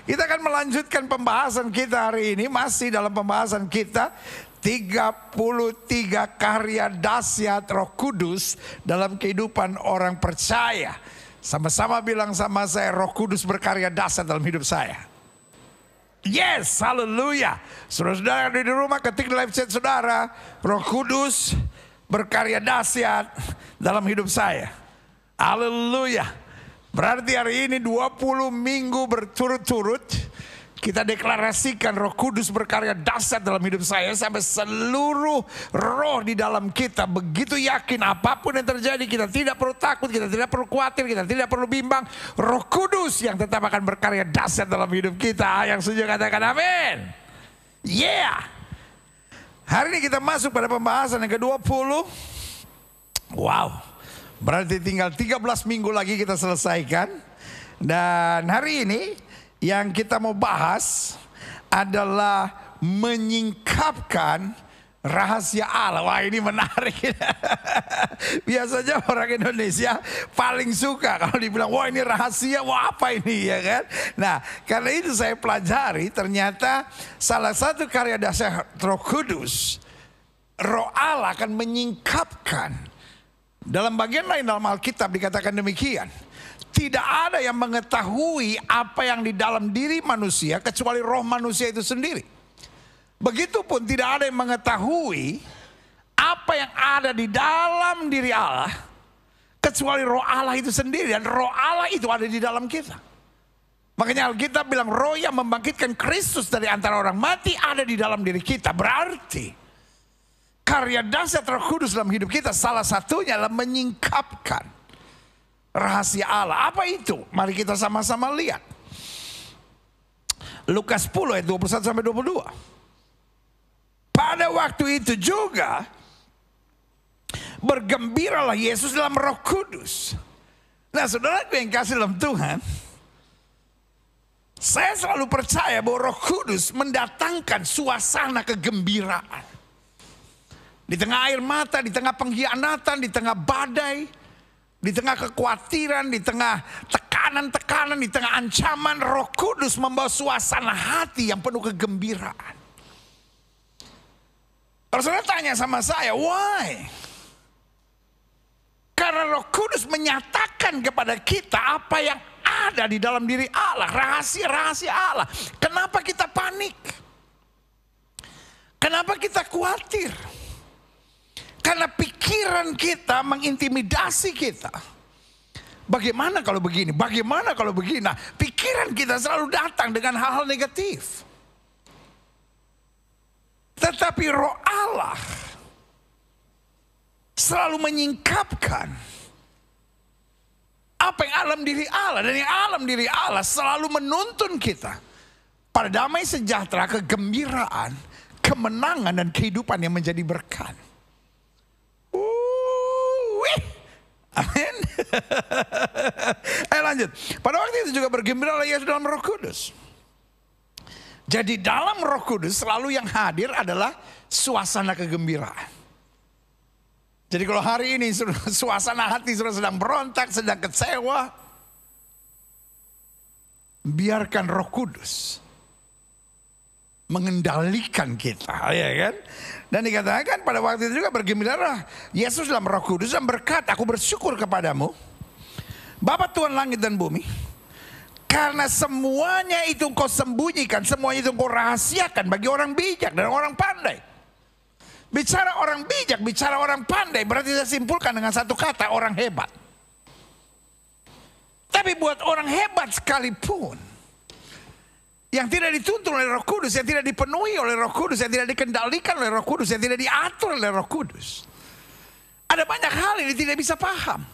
Kita akan melanjutkan pembahasan kita hari ini. Masih dalam pembahasan kita 33 karya dahsyat Roh Kudus dalam kehidupan orang percaya. Sama-sama bilang sama saya, Roh Kudus berkarya dahsyat dalam hidup saya. Yes, haleluya. Saudara-saudara di rumah, ketik di live chat saudara, Roh Kudus berkarya dahsyat dalam hidup saya. Haleluya. Berarti hari ini 20 minggu berturut-turut kita deklarasikan Roh Kudus berkarya dahsyat dalam hidup saya. Sampai seluruh roh di dalam kita begitu yakin apapun yang terjadi, kita tidak perlu takut, kita tidak perlu khawatir, kita tidak perlu bimbang. Roh Kudus yang tetap akan berkarya dahsyat dalam hidup kita. Yang setuju katakan amin. Yeah. Hari ini kita masuk pada pembahasan yang ke-20. Wow. Berarti tinggal 13 minggu lagi kita selesaikan. Dan hari ini yang kita mau bahas adalah menyingkapkan rahasia Allah. Wah, ini menarik. Biasanya orang Indonesia paling suka kalau dibilang, wah ini rahasia, wah apa ini, ya kan? Nah, karena itu saya pelajari ternyata salah satu karya dahsyat Roh Kudus, Roh Allah akan menyingkapkan. Dalam bagian lain dalam Alkitab dikatakan demikian. Tidak ada yang mengetahui apa yang di dalam diri manusia kecuali roh manusia itu sendiri. Begitupun tidak ada yang mengetahui apa yang ada di dalam diri Allah kecuali roh Allah itu sendiri. Dan roh Allah itu ada di dalam kita. Makanya Alkitab bilang roh yang membangkitkan Kristus dari antara orang mati ada di dalam diri kita. Berarti karya dahsyat Roh Kudus dalam hidup kita salah satunya adalah menyingkapkan rahasia Allah. Apa itu? Mari kita sama-sama lihat. Lukas 10 ayat 21 sampai 22. Pada waktu itu juga bergembiralah Yesus dalam Roh Kudus. Nah, saudaraku yang kasih dalam Tuhan, saya selalu percaya bahwa Roh Kudus mendatangkan suasana kegembiraan. Di tengah air mata, di tengah pengkhianatan, di tengah badai, di tengah kekhawatiran, di tengah tekanan-tekanan, di tengah ancaman, Roh Kudus membawa suasana hati yang penuh kegembiraan. Kalau saudara tanya sama saya, why? Karena Roh Kudus menyatakan kepada kita apa yang ada di dalam diri Allah, rahasia-rahasia Allah. Kenapa kita panik? Kenapa kita khawatir? Karena pikiran kita mengintimidasi kita. Bagaimana kalau begini? Bagaimana kalau begini? Nah, pikiran kita selalu datang dengan hal-hal negatif. Tetapi Roh Allah selalu menyingkapkan apa yang alam diri Allah. Dan yang alam diri Allah selalu menuntun kita pada damai sejahtera, kegembiraan, kemenangan, dan kehidupan yang menjadi berkat. Amin. Ayo lanjut. Pada waktu itu juga bergembiralah Yesus dalam Roh Kudus. Jadi dalam Roh Kudus selalu yang hadir adalah suasana kegembiraan. Jadi kalau hari ini suasana hati sedang berontak, sedang kecewa, biarkan Roh Kudus mengendalikan kita, ya kan? Dan dikatakan pada waktu itu juga bergembiralah Yesus dalam Roh Kudus dan berkata, aku bersyukur kepadamu Bapa Tuhan langit dan bumi, karena semuanya itu engkau sembunyikan, semuanya itu engkau rahasiakan bagi orang bijak dan orang pandai. Bicara orang bijak, bicara orang pandai berarti saya simpulkan dengan satu kata, orang hebat. Tapi buat orang hebat sekalipun, yang tidak dituntun oleh Roh Kudus, yang tidak dipenuhi oleh Roh Kudus, yang tidak dikendalikan oleh Roh Kudus, yang tidak diatur oleh Roh Kudus, ada banyak hal yang tidak bisa paham.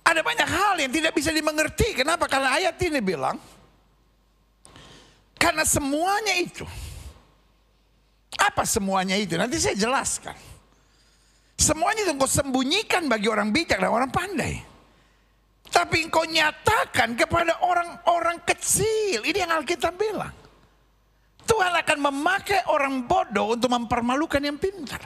Ada banyak hal yang tidak bisa dimengerti. Kenapa? Karena ayat ini bilang, karena semuanya itu. Apa semuanya itu? Nanti saya jelaskan. Semuanya itu engkau sembunyikan bagi orang bijak dan orang pandai. Tapi engkau nyatakan kepada orang-orang kecil. Ini yang Alkitab bilang. Tuhan akan memakai orang bodoh untuk mempermalukan yang pintar.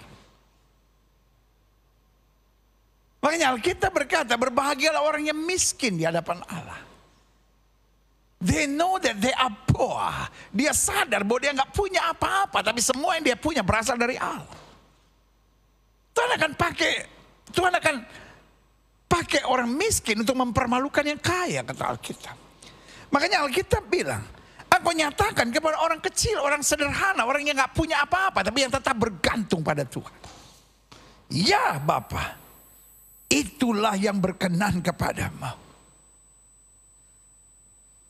Makanya Alkitab berkata, berbahagialah orang yang miskin di hadapan Allah. They know that they are poor. Dia sadar bahwa dia nggak punya apa-apa, tapi semua yang dia punya berasal dari Allah. Tuhan akan pakai orang miskin untuk mempermalukan yang kaya, kata Alkitab. Makanya Alkitab bilang, aku nyatakan kepada orang kecil, orang sederhana, orang yang nggak punya apa-apa, tapi yang tetap bergantung pada Tuhan. Ya Bapa, itulah yang berkenan kepadamu.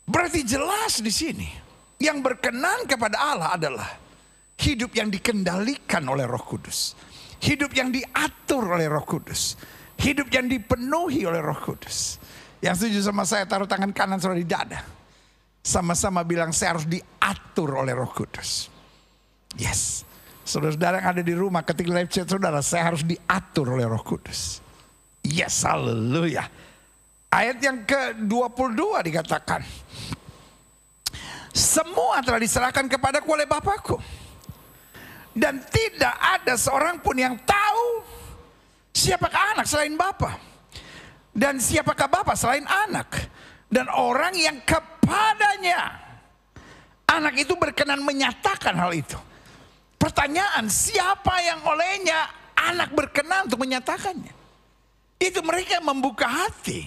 Berarti jelas di sini, yang berkenan kepada Allah adalah hidup yang dikendalikan oleh Roh Kudus. Hidup yang diatur oleh Roh Kudus. Hidup yang dipenuhi oleh Roh Kudus. Yang setuju sama saya, taruh tangan kanan saudara di dada. Sama-sama bilang, saya harus diatur oleh Roh Kudus. Yes. Saudara-saudara yang ada di rumah, ketika live chat saudara, saya harus diatur oleh Roh Kudus. Yes, haleluya. Ayat yang ke-22 dikatakan, semua telah diserahkan kepadaku oleh Bapakku. Dan tidak ada seorang pun yang tahu siapakah anak selain Bapa. Dan siapakah Bapa selain anak. Dan orang yang kepadanya anak itu berkenan menyatakan hal itu. Pertanyaan, siapa yang olehnya anak berkenan untuk menyatakannya? Itu mereka membuka hati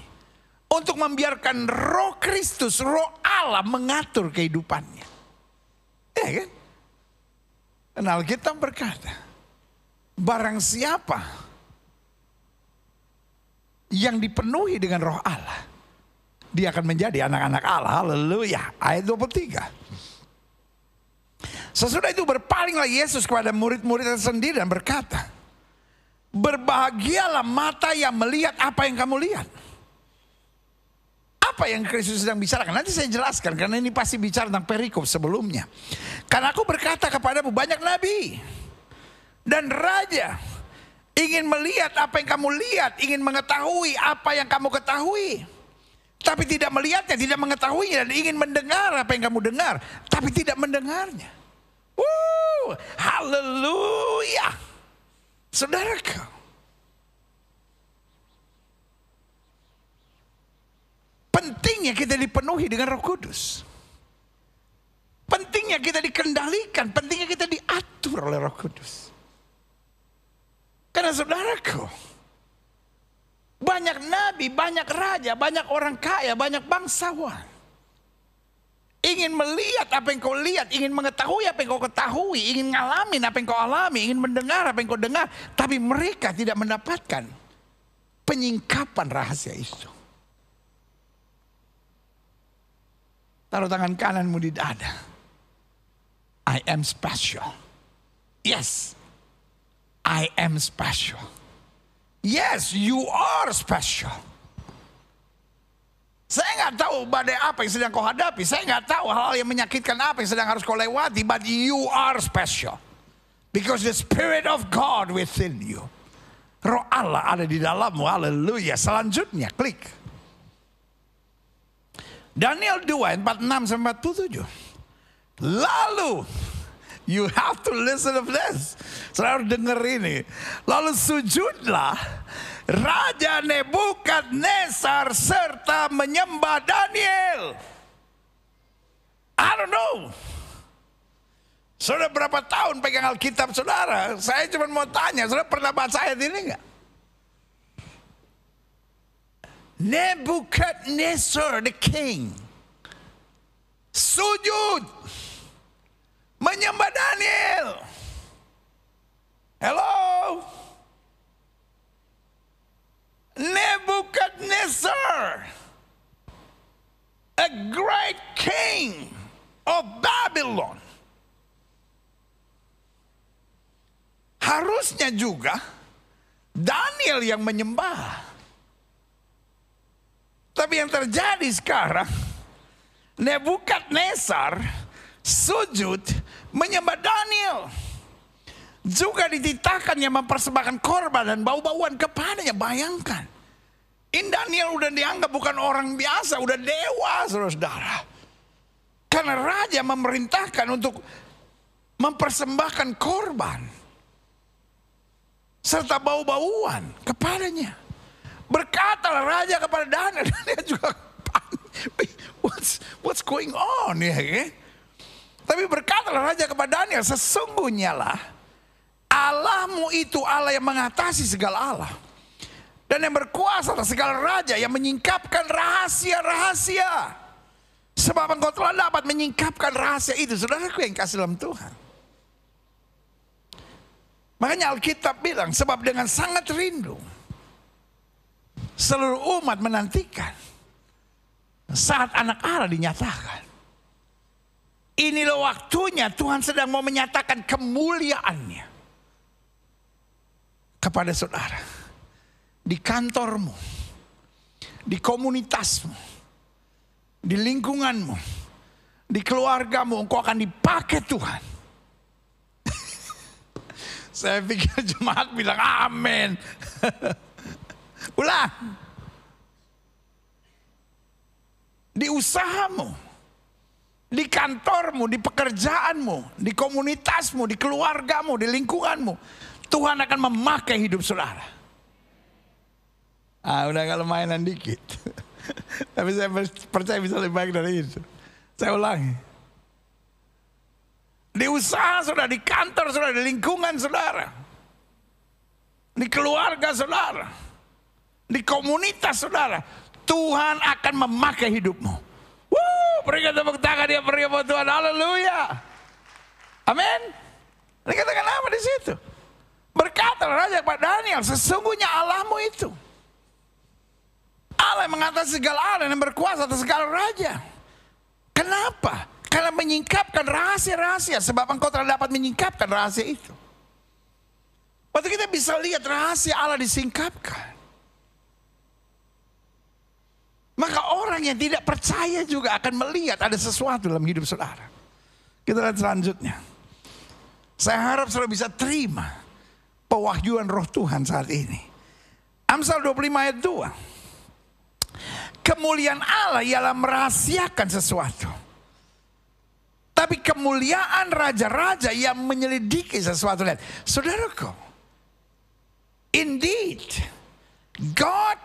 untuk membiarkan Roh Kristus, Roh Allah mengatur kehidupannya. Ya kan? Dan Alkitab berkata, barang siapa yang dipenuhi dengan Roh Allah, dia akan menjadi anak-anak Allah. Haleluya. Ayat 23. Sesudah itu berpalinglah Yesus kepada murid-muridnya sendiri dan berkata, berbahagialah mata yang melihat apa yang kamu lihat. Apa yang Kristus sedang bicarakan? Nanti saya jelaskan, karena ini pasti bicara tentang perikop sebelumnya. Karena aku berkata kepadamu, banyak nabi dan raja ingin melihat apa yang kamu lihat, ingin mengetahui apa yang kamu ketahui, tapi tidak melihatnya, tidak mengetahuinya, dan ingin mendengar apa yang kamu dengar, tapi tidak mendengarnya. Haleluya. Saudaraku, pentingnya kita dipenuhi dengan Roh Kudus. Pentingnya kita dikendalikan, pentingnya kita diatur oleh Roh Kudus. Karena saudaraku, banyak nabi, banyak raja, banyak orang kaya, banyak bangsawan ingin melihat apa yang kau lihat, ingin mengetahui apa yang kau ketahui, ingin ngalamin apa yang kau alami, ingin mendengar apa yang kau dengar, tapi mereka tidak mendapatkan penyingkapan rahasia itu. Taruh tangan kananmu di dada. I am special. Yes, I am special. Yes, you are special. Saya nggak tahu badai apa yang sedang kau hadapi. Saya nggak tahu hal yang menyakitkan apa yang sedang harus kau lewati. But you are special. Because the Spirit of God within you. Roh Allah ada di dalammu. Haleluya. Selanjutnya, klik. Daniel 2, 46-47. Lalu, you have to listen to this. Saya harus dengar ini. Lalu sujudlah Raja Nebukadnezar serta menyembah Daniel. I don't know. Saudara berapa tahun pegang Alkitab saudara? Saya cuma mau tanya, saudara pernah baca ayat ini enggak? Nebukadnezar the king sujud menyembah Daniel. Hello. Nebukadnezar, a great king of Babylon. Harusnya juga Daniel yang menyembah. Tapi yang terjadi sekarang, Nebukadnezar sujud menyembah Daniel. Juga dititahkannya mempersembahkan korban dan bau-bauan kepadanya. Bayangkan, ini Daniel udah dianggap bukan orang biasa, udah dewa, saudara-saudara. Karena raja memerintahkan untuk mempersembahkan korban serta bau-bauan kepadanya. Berkatalah raja kepada Daniel, dia juga panik. What's going on ya kan? Tapi berkatalah raja kepada Daniel, sesungguhnya lah Allahmu itu Allah yang mengatasi segala Allah. Dan yang berkuasa atas segala raja, yang menyingkapkan rahasia-rahasia. Sebab engkau telah dapat menyingkapkan rahasia itu. Saudaraku yang kasih dalam Tuhan. Makanya Alkitab bilang, sebab dengan sangat rindu seluruh umat menantikan saat anak Allah dinyatakan. Inilah waktunya Tuhan sedang mau menyatakan kemuliaannya kepada saudara. Di kantormu, di komunitasmu, di lingkunganmu, di keluargamu, engkau akan dipakai Tuhan. Saya pikir jemaat bilang amin. Ulang. Di usahamu, di kantormu, di pekerjaanmu, di komunitasmu, di keluargamu, di lingkunganmu, Tuhan akan memakai hidup saudara. Udah kalau mainan dikit. Tapi saya percaya bisa lebih baik dari itu. Saya ulangi. Di usaha saudara, di kantor saudara, di lingkungan saudara, di keluarga saudara, di komunitas saudara, Tuhan akan memakai hidupmu. Berikan tepuk tangan dia beri buat Tuhan. Haleluya. Amin. Dikatakan apa di situ? Berkata raja kepada Daniel, sesungguhnya Allahmu itu Allah yang mengatasi segala Allah, yang berkuasa atas segala raja. Kenapa? Karena menyingkapkan rahasia-rahasia. Sebab engkau telah dapat menyingkapkan rahasia itu. Waktu kita bisa lihat rahasia Allah disingkapkan, maka orang yang tidak percaya juga akan melihat ada sesuatu dalam hidup saudara. Kita lihat selanjutnya. Saya harap saudara bisa terima pewahyuan roh Tuhan saat ini. Amsal 25 ayat 2. Kemuliaan Allah ialah merahasiakan sesuatu. Tapi kemuliaan raja-raja yang menyelidiki sesuatu. Lihat, saudaraku, indeed, God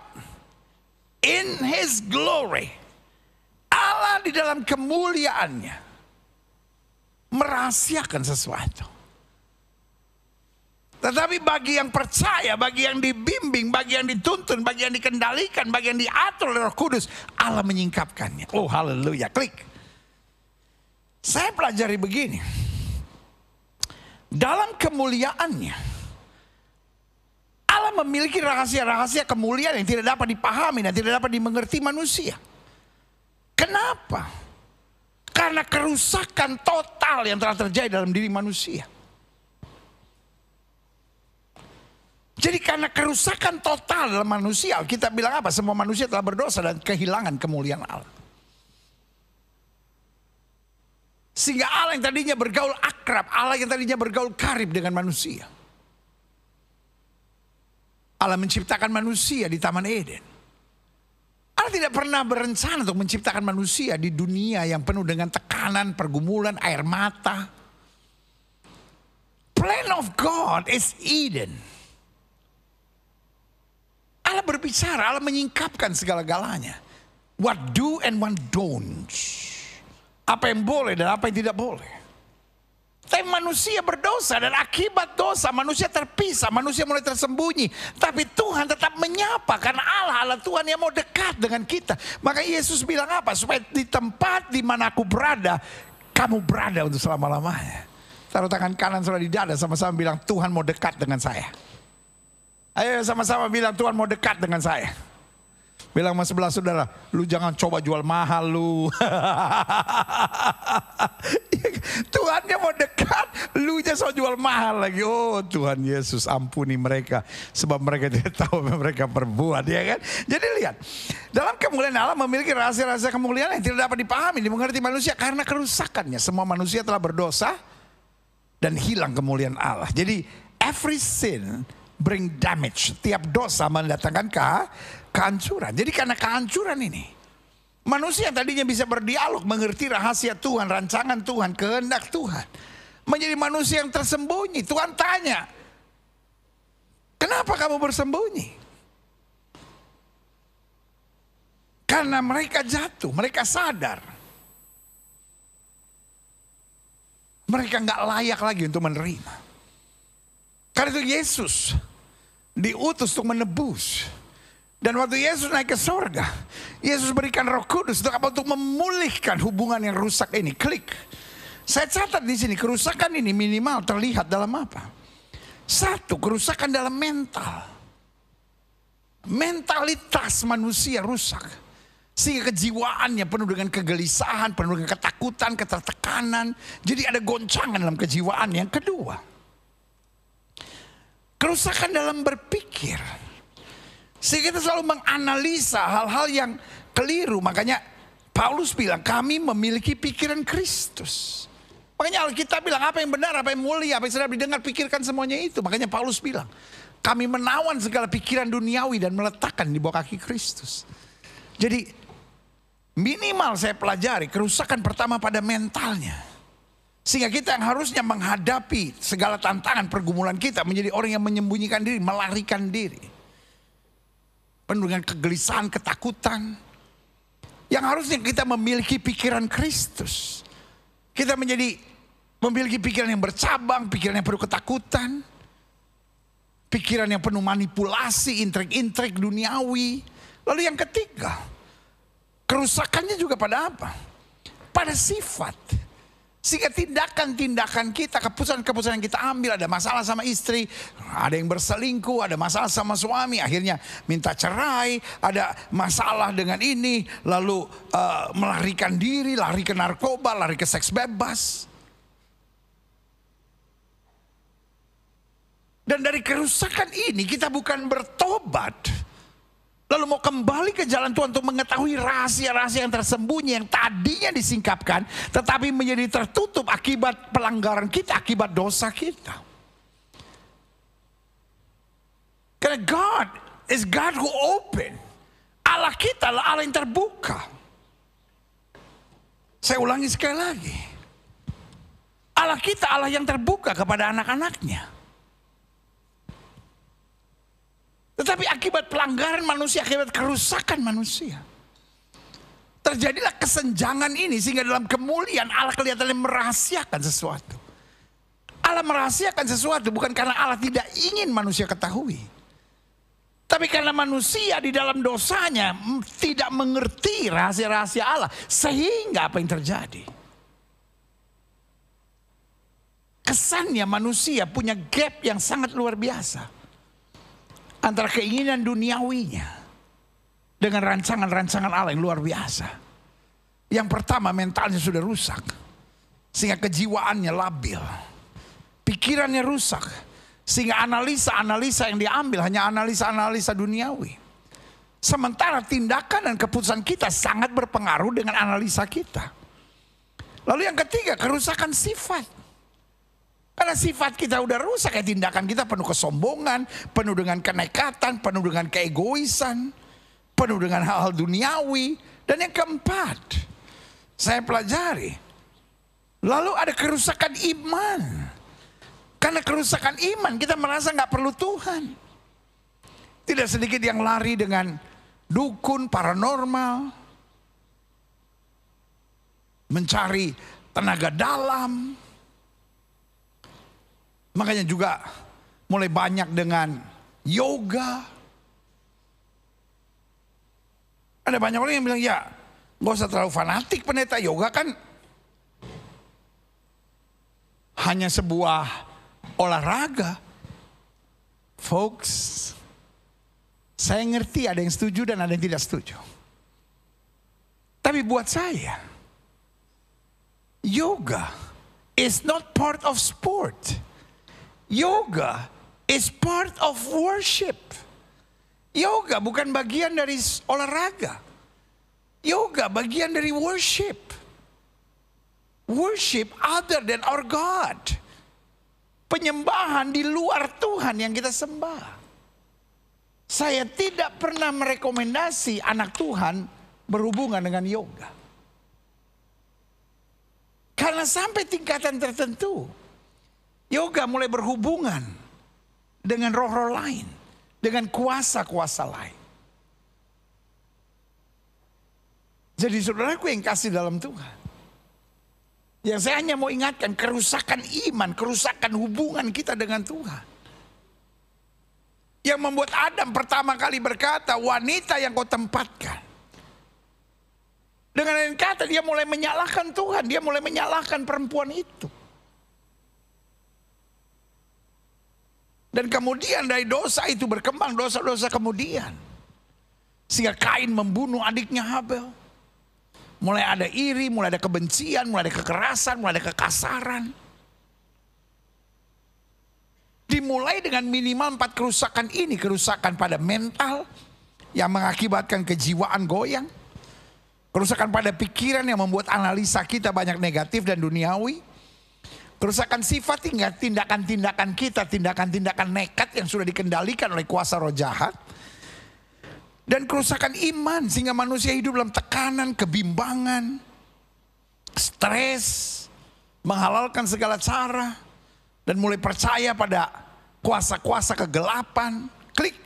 in His glory, Allah di dalam kemuliaannya merahasiakan sesuatu. Tetapi bagi yang percaya, bagi yang dibimbing, bagi yang dituntun, bagi yang dikendalikan, bagi yang diatur oleh Roh Kudus, Allah menyingkapkannya. Oh haleluya, klik. Saya pelajari begini. Dalam kemuliaannya, Allah memiliki rahasia-rahasia kemuliaan yang tidak dapat dipahami dan tidak dapat dimengerti manusia. Kenapa? Karena kerusakan total yang telah terjadi dalam diri manusia. Jadi karena kerusakan total dalam manusia, kita bilang apa? Semua manusia telah berdosa dan kehilangan kemuliaan Allah. Sehingga Allah yang tadinya bergaul akrab, Allah yang tadinya bergaul karib dengan manusia, Allah menciptakan manusia di Taman Eden. Allah tidak pernah berencana untuk menciptakan manusia di dunia yang penuh dengan tekanan, pergumulan, air mata. Plan of God is Eden. Allah berbicara, Allah menyingkapkan segala-galanya. What do and what don't. Apa yang boleh dan apa yang tidak boleh. Tapi manusia berdosa dan akibat dosa manusia terpisah, manusia mulai tersembunyi. Tapi Tuhan tetap menyapa karena Allah Tuhan yang mau dekat dengan kita. Maka Yesus bilang apa? Supaya di tempat di mana aku berada, kamu berada untuk selama-lamanya. Taruh tangan kanan saudara di dada, sama-sama bilang Tuhan mau dekat dengan saya. Ayo sama-sama bilang Tuhan mau dekat dengan saya. Bilang sama sebelah saudara, lu jangan coba jual mahal lu. Tuhannya mau dekat, lu jangan jual mahal lagi. Oh Tuhan Yesus ampuni mereka, sebab mereka tidak tahu apa mereka perbuat, ya kan? Jadi lihat, dalam kemuliaan Allah memiliki rahasia-rahasia kemuliaan yang tidak dapat dipahami, dimengerti manusia karena kerusakannya. Semua manusia telah berdosa dan hilang kemuliaan Allah. Jadi every sin bring damage. Tiap dosa mendatangkan kehancuran. Jadi karena kehancuran ini, manusia yang tadinya bisa berdialog, mengerti rahasia Tuhan, rancangan Tuhan, kehendak Tuhan, menjadi manusia yang tersembunyi. Tuhan tanya, kenapa kamu bersembunyi? Karena mereka jatuh, mereka sadar. Mereka nggak layak lagi untuk menerima. Karena itu Yesus diutus untuk menebus. Dan waktu Yesus naik ke sorga, Yesus berikan Roh Kudus untuk apa? Untuk memulihkan hubungan yang rusak ini. Klik. Saya catat di sini, kerusakan ini minimal terlihat dalam apa? Satu, kerusakan dalam mental. Mentalitas manusia rusak. Sehingga kejiwaannya penuh dengan kegelisahan, penuh dengan ketakutan, ketertekanan. Jadi ada goncangan dalam kejiwaan. Yang kedua, kerusakan dalam berpikir. Sehingga kita selalu menganalisa hal-hal yang keliru. Makanya Paulus bilang, kami memiliki pikiran Kristus. Makanya Alkitab bilang, apa yang benar, apa yang mulia, apa yang sedap didengar, pikirkan semuanya itu. Makanya Paulus bilang, kami menawan segala pikiran duniawi dan meletakkan di bawah kaki Kristus. Jadi minimal saya pelajari kerusakan pertama pada mentalnya. Sehingga kita yang harusnya menghadapi segala tantangan pergumulan kita menjadi orang yang menyembunyikan diri, melarikan diri. Penuh dengan kegelisahan, ketakutan. Yang harusnya kita memiliki pikiran Kristus. Kita memiliki pikiran yang bercabang, pikiran yang penuh ketakutan. Pikiran yang penuh manipulasi, intrik-intrik duniawi. Lalu yang ketiga, kerusakannya juga pada apa? Pada sifat. Sehingga tindakan-tindakan kita, keputusan-keputusan yang kita ambil, ada masalah sama istri, ada yang berselingkuh, ada masalah sama suami, akhirnya minta cerai, ada masalah dengan ini, lalu melarikan diri, lari ke narkoba, lari ke seks bebas. Dan dari kerusakan ini kita bukan bertobat, lalu mau kembali ke jalan Tuhan untuk mengetahui rahasia-rahasia yang tersembunyi yang tadinya disingkapkan, tetapi menjadi tertutup akibat pelanggaran kita, akibat dosa kita. Karena God is God who open. Allah kita adalah Allah yang terbuka. Saya ulangi sekali lagi. Allah kita Allah yang terbuka kepada anak-anaknya. Tetapi akibat pelanggaran manusia, akibat kerusakan manusia, terjadilah kesenjangan ini sehingga dalam kemuliaan Allah kelihatannya merahasiakan sesuatu. Allah merahasiakan sesuatu bukan karena Allah tidak ingin manusia ketahui. Tapi karena manusia di dalam dosanya tidak mengerti rahasia-rahasia Allah. Sehingga apa yang terjadi? Kesannya manusia punya gap yang sangat luar biasa antara keinginan duniawinya dengan rancangan-rancangan Allah yang luar biasa. Yang pertama, mentalnya sudah rusak. Sehingga kejiwaannya labil. Pikirannya rusak. Sehingga analisa-analisa yang diambil hanya analisa-analisa duniawi. Sementara tindakan dan keputusan kita sangat berpengaruh dengan analisa kita. Lalu yang ketiga, kerusakan sifat. Karena sifat kita udah rusak, ya tindakan kita penuh kesombongan, penuh dengan kenekatan, penuh dengan keegoisan, penuh dengan hal-hal duniawi. Dan yang keempat, saya pelajari, lalu ada kerusakan iman. Karena kerusakan iman kita merasa gak perlu Tuhan. Tidak sedikit yang lari dengan dukun, paranormal, mencari tenaga dalam. Makanya juga mulai banyak dengan yoga. Ada banyak orang yang bilang, ya gak usah terlalu fanatik pendeta, yoga kan hanya sebuah olahraga. Folks, saya ngerti ada yang setuju dan ada yang tidak setuju. Tapi buat saya, yoga is not part of sport. Yoga is part of worship. Yoga bukan bagian dari olahraga. Yoga bagian dari worship. Worship other than our God. Penyembahan di luar Tuhan yang kita sembah. Saya tidak pernah merekomendasi anak Tuhan berhubungan dengan yoga. Karena sampai tingkatan tertentu, yoga mulai berhubungan dengan roh-roh lain, dengan kuasa-kuasa lain. Jadi saudaraku yang kasih dalam Tuhan, yang saya hanya mau ingatkan, kerusakan iman, kerusakan hubungan kita dengan Tuhan, yang membuat Adam pertama kali berkata, wanita yang kau tempatkan. Dengan lain kata, dia mulai menyalahkan Tuhan, dia mulai menyalahkan perempuan itu. Dan kemudian dari dosa itu berkembang dosa-dosa kemudian. Sehingga Kain membunuh adiknya Habel. Mulai ada iri, mulai ada kebencian, mulai ada kekerasan, mulai ada kekasaran. Dimulai dengan minimal 4 kerusakan ini. Kerusakan pada mental yang mengakibatkan kejiwaan goyang. Kerusakan pada pikiran yang membuat analisa kita banyak negatif dan duniawi. Kerusakan sifat hingga tindakan-tindakan kita, tindakan-tindakan nekat yang sudah dikendalikan oleh kuasa roh jahat. Dan kerusakan iman sehingga manusia hidup dalam tekanan, kebimbangan, stres, menghalalkan segala cara, dan mulai percaya pada kuasa-kuasa kegelapan. Klik.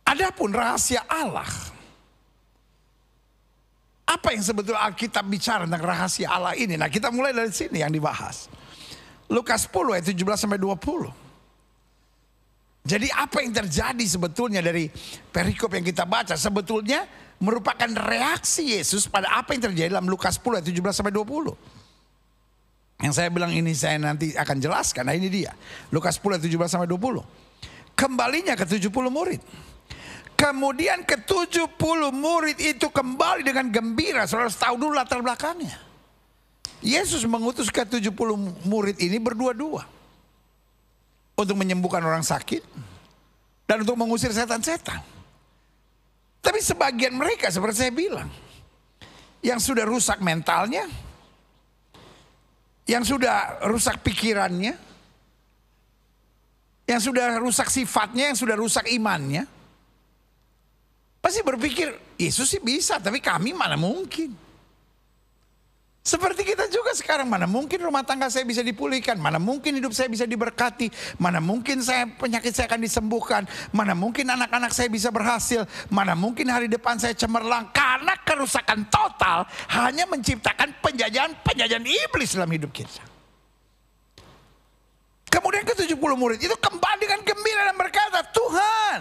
Adapun rahasia Allah, apa yang sebetulnya Alkitab bicara tentang rahasia Allah ini? Nah, kita mulai dari sini yang dibahas. Lukas 10 ayat 17-20. Jadi apa yang terjadi sebetulnya dari perikop yang kita baca sebetulnya merupakan reaksi Yesus pada apa yang terjadi dalam Lukas 10 ayat 17-20. Yang saya bilang ini saya nanti akan jelaskan. Nah, ini dia. Lukas 10 ayat 17-20. Kembalinya ke 70 murid. Kemudian ke 70 murid itu kembali dengan gembira. Saudara harus tahu dulu latar belakangnya. Yesus mengutus ke 70 murid ini berdua-dua. Untuk menyembuhkan orang sakit. Dan untuk mengusir setan-setan. Tapi sebagian mereka seperti saya bilang. Yang sudah rusak mentalnya. Yang sudah rusak pikirannya. Yang sudah rusak sifatnya. Yang sudah rusak imannya. Pasti berpikir, Yesus sih bisa, tapi kami mana mungkin. Seperti kita juga sekarang, mana mungkin rumah tangga saya bisa dipulihkan, mana mungkin hidup saya bisa diberkati, mana mungkin penyakit saya akan disembuhkan, mana mungkin anak-anak saya bisa berhasil, mana mungkin hari depan saya cemerlang. Karena kerusakan total hanya menciptakan penjajahan iblis dalam hidup kita. Kemudian ke 70 murid itu kembali dengan gembira dan berkata, Tuhan.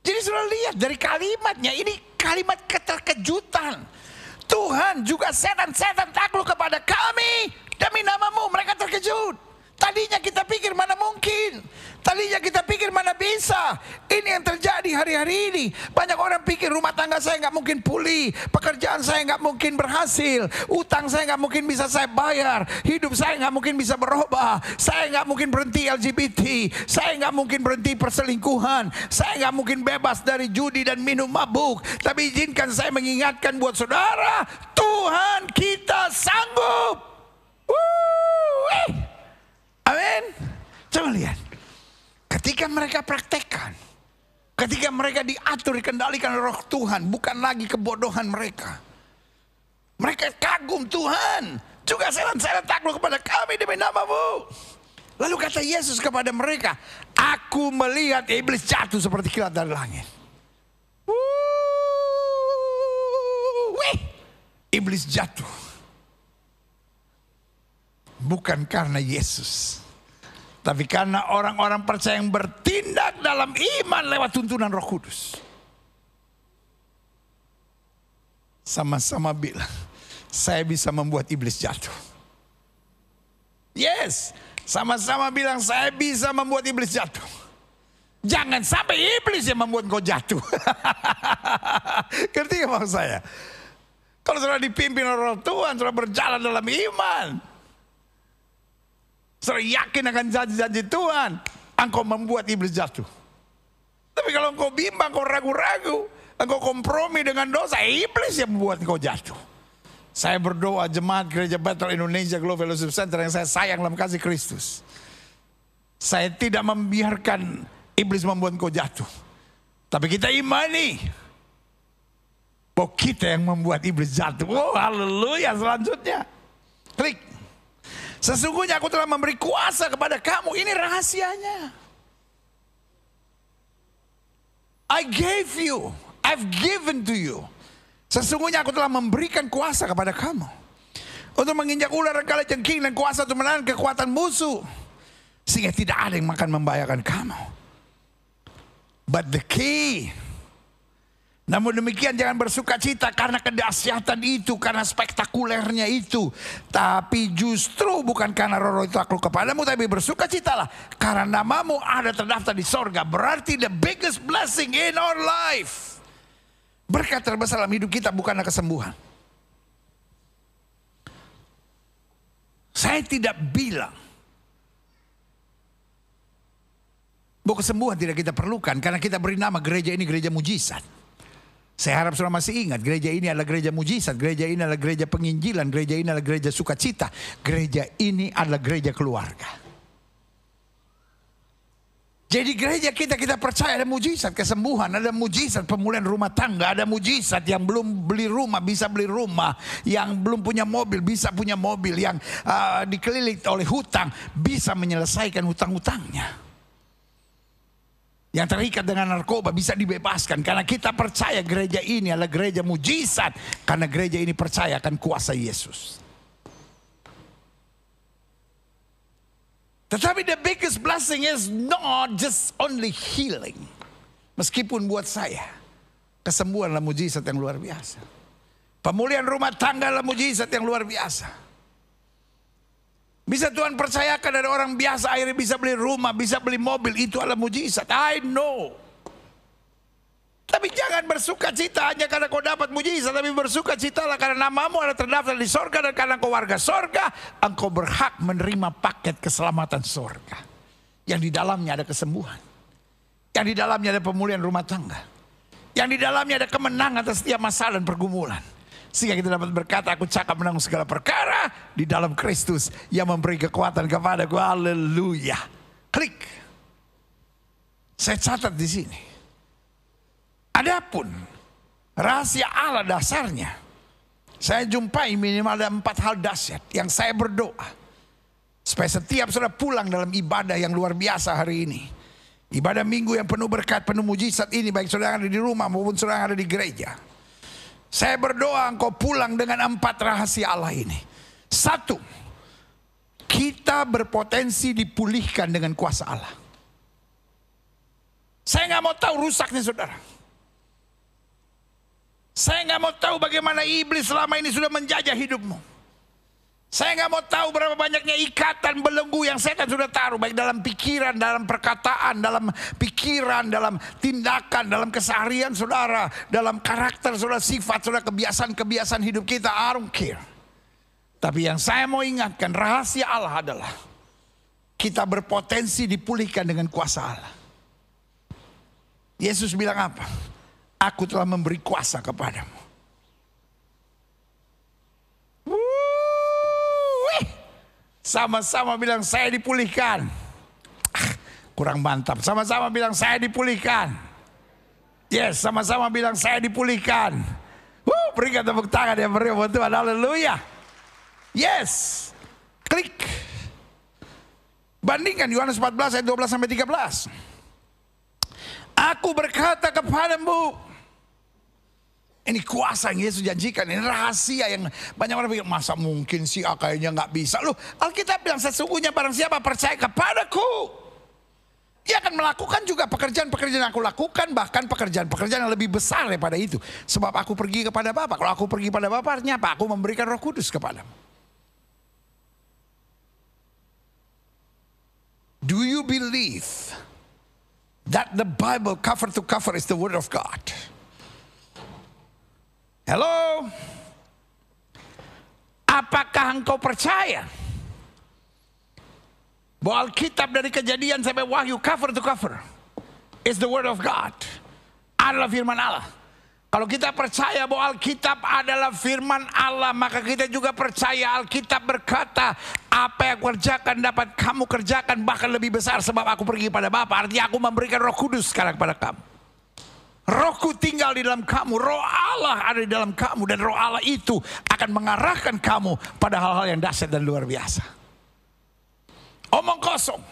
Jadi sudah lihat dari kalimatnya, ini kalimat keterkejutan. Tuhan juga setan-setan takluk kepada kami demi namamu. Mereka terkejut. Tadinya kita pikir mana mungkin. Tadinya kita pikir mana bisa. Ini yang terjadi hari-hari ini. Banyak orang pikir rumah tangga saya nggak mungkin pulih. Pekerjaan saya nggak mungkin berhasil. Utang saya nggak mungkin bisa saya bayar. Hidup saya nggak mungkin bisa berubah. Saya nggak mungkin berhenti LGBT. Saya nggak mungkin berhenti perselingkuhan. Saya nggak mungkin bebas dari judi dan minum mabuk. Tapi izinkan saya mengingatkan buat saudara. Tuhan kita sanggup. Amin. Coba lihat. Ketika mereka praktekkan, ketika mereka diatur, dikendalikan oleh roh Tuhan, bukan lagi kebodohan mereka. Mereka kagum Tuhan, juga setan-setan takluk kepada kami demi namamu. Lalu kata Yesus kepada mereka, aku melihat iblis jatuh seperti kilat dari langit. Iblis jatuh. Bukan karena Yesus. Tapi karena orang-orang percaya yang bertindak dalam iman lewat tuntunan Roh Kudus. Sama-sama bilang, saya bisa membuat iblis jatuh. Yes, sama-sama bilang saya bisa membuat iblis jatuh. Jangan sampai iblis yang membuat kau jatuh. Ngerti gak maksud saya? Kalau sudah dipimpin oleh Roh Tuhan, sudah berjalan dalam iman, sudah yakin akan janji-janji Tuhan, engkau membuat iblis jatuh. Tapi kalau engkau bimbang, engkau ragu-ragu, engkau kompromi dengan dosa, iblis yang membuat engkau jatuh. Saya berdoa jemaat Gereja Bethel Indonesia Global Fellowship Center yang saya sayang dalam kasih Kristus. Saya tidak membiarkan iblis membuat engkau jatuh. Tapi kita imani bahwa kita yang membuat iblis jatuh. Oh haleluya, selanjutnya. Klik. Sesungguhnya aku telah memberi kuasa kepada kamu. Ini rahasianya. I gave you, I've given to you. Sesungguhnya aku telah memberikan kuasa kepada kamu untuk menginjak ular dan kalajengking dan kuasa untuk menahan kekuatan musuh, sehingga tidak ada yang akan membahayakan kamu. But the key, namun demikian jangan bersuka cita karena kedahsyatan itu, karena spektakulernya itu. Tapi justru bukan karena roh itu takluk kepadamu, tapi bersuka citalah karena namamu ada terdaftar di sorga. Berarti the biggest blessing in our life, berkat terbesar dalam hidup kita bukanlah kesembuhan. Saya tidak bilang bahwa kesembuhan tidak kita perlukan, karena kita beri nama gereja ini gereja mujizat. Saya harap saudara masih ingat, gereja ini adalah gereja mujizat, gereja ini adalah gereja penginjilan, gereja ini adalah gereja sukacita, gereja ini adalah gereja keluarga. Jadi gereja kita percaya ada mujizat kesembuhan, ada mujizat pemulihan rumah tangga, ada mujizat yang belum beli rumah bisa beli rumah, yang belum punya mobil bisa punya mobil, yang dikelilingi oleh hutang bisa menyelesaikan hutang-hutangnya. Yang terikat dengan narkoba bisa dibebaskan, karena kita percaya gereja ini adalah gereja mujizat, karena gereja ini percaya akan kuasa Yesus. Tetapi the biggest blessing is not just only healing. Meskipun buat saya kesembuhan adalah mujizat yang luar biasa, pemulihan rumah tangga adalah mujizat yang luar biasa. Bisa Tuhan percayakan dari orang biasa akhirnya bisa beli rumah, bisa beli mobil, itu adalah mujizat. I know. Tapi jangan bersuka cita hanya karena kau dapat mujizat, tapi bersuka citalah karena namamu ada terdaftar di sorga, dan karena kau warga sorga, engkau berhak menerima paket keselamatan sorga. Yang di dalamnya ada kesembuhan, yang di dalamnya ada pemulihan rumah tangga, yang di dalamnya ada kemenangan atas setiap masalah dan pergumulan. Sehingga kita dapat berkata, aku cakap menanggung segala perkara di dalam Kristus yang memberi kekuatan kepadaku. Haleluya. Klik. Saya catat di sini. Adapun rahasia Allah dasarnya, saya jumpai minimal ada 4 hal dahsyat yang saya berdoa supaya setiap saudara pulang dalam ibadah yang luar biasa hari ini, ibadah minggu yang penuh berkat, penuh mujizat ini, baik saudara yang ada di rumah maupun saudara yang ada di gereja. Saya berdoa engkau pulang dengan 4 rahasia Allah ini. 1, kita berpotensi dipulihkan dengan kuasa Allah. Saya nggak mau tahu rusaknya saudara. Saya nggak mau tahu bagaimana iblis selama ini sudah menjajah hidupmu. Saya nggak mau tahu berapa banyaknya ikatan belenggu yang setan sudah taruh, baik dalam pikiran, dalam perkataan, dalam pikiran, dalam tindakan, dalam keseharian saudara, dalam karakter saudara, sifat saudara, kebiasaan-kebiasaan hidup kita. I don't care. Tapi yang saya mau ingatkan, rahasia Allah adalah kita berpotensi dipulihkan dengan kuasa Allah. Yesus bilang apa? Aku telah memberi kuasa kepadamu. Sama-sama bilang saya dipulihkan. Kurang mantap. Sama-sama bilang saya dipulihkan. Yes, sama-sama bilang saya dipulihkan. Berikan tepuk tangan yang meriah buat Tuhan. Haleluya. Yes. Klik. Bandingkan Yohanes 14 ayat 12 sampai 13. Aku berkata kepadamu. Ini kuasa yang Yesus janjikan, ini rahasia yang banyak orang pikir, masa mungkin sih kayaknya nggak bisa. Loh, Alkitab bilang sesungguhnya barang siapa percaya kepadaku, dia akan melakukan juga pekerjaan-pekerjaan yang aku lakukan, bahkan pekerjaan-pekerjaan yang lebih besar daripada itu. Sebab aku pergi kepada Bapa. Kalau aku pergi pada Bapa, artinya apa? Aku memberikan Roh Kudus kepadamu. Do you believe that the Bible cover to cover is the Word of God? Hello? Apakah engkau percaya bahwa Alkitab dari Kejadian sampai Wahyu cover to cover is the Word of God, adalah firman Allah? Kalau kita percaya bahwa Alkitab adalah firman Allah, maka kita juga percaya Alkitab berkata, apa yang aku kerjakan dapat kamu kerjakan bahkan lebih besar, sebab aku pergi pada Bapa. Artinya aku memberikan Roh Kudus sekarang kepada kamu. Rohku tinggal di dalam kamu, Roh Allah ada di dalam kamu, dan Roh Allah itu akan mengarahkan kamu pada hal-hal yang dahsyat dan luar biasa. Omong kosong.